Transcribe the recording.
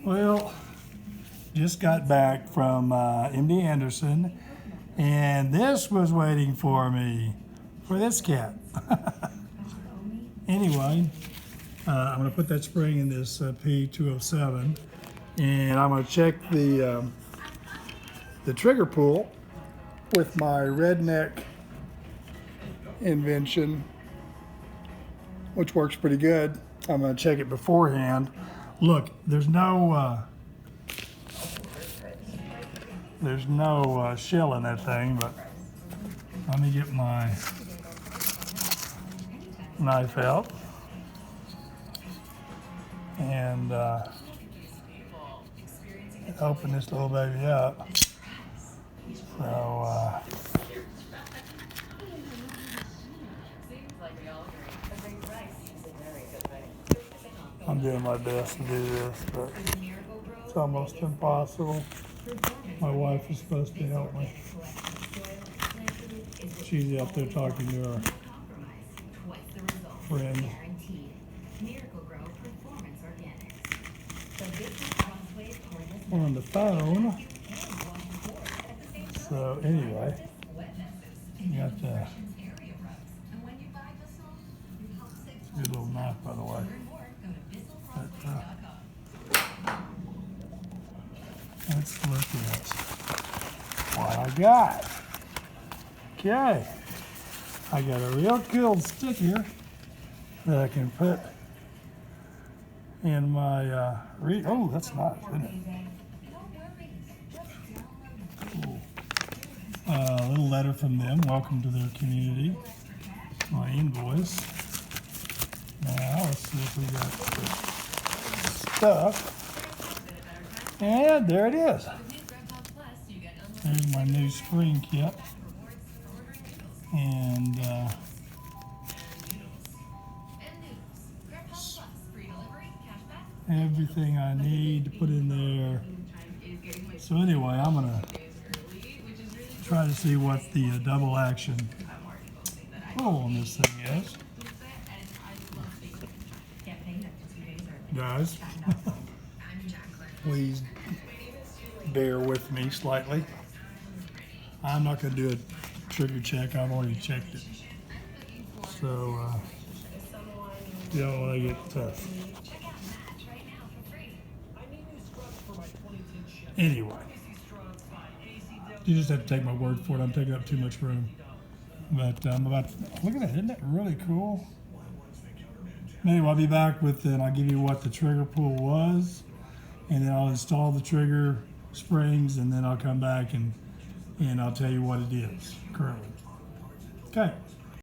Well, just got back from MD Anderson, and this was waiting for me, for this cat. Anyway, I'm going to put that spring in this P07, and I'm going to check the trigger pull with my redneck invention, which works pretty good. I'm going to check it beforehand. Look, there's no shell in that thing, but let me get my knife out and open this little baby up. So I'm doing my best to do this, but it's almost impossible. My wife is supposed to help me. She's out there talking to her friend on the phone. So anyway, you got the good little knife, by the way. But, let's look at what I got. Okay, I got a real cool stick here that I can put in my oh, that's nice, isn't it? Cool. A little letter from them. Welcome to their community. My invoice. Now let's see if we got the stuff. And there it is. There's my new spring kit. And everything I need to put in there. So anyway, I'm gonna try to see what the double action pull on this thing is. Guys, please bear with me slightly. I'm not going to do a trigger check. I've already checked it. So, you don't want to get tough. Anyway, you just have to take my word for it. I'm taking up too much room. But I'm about to, look at that. Isn't that really cool? Anyway, I'll be back with, and I'll give you what the trigger pull was, and then I'll install the trigger springs, and then I'll come back and I'll tell you what it is currently. Okay.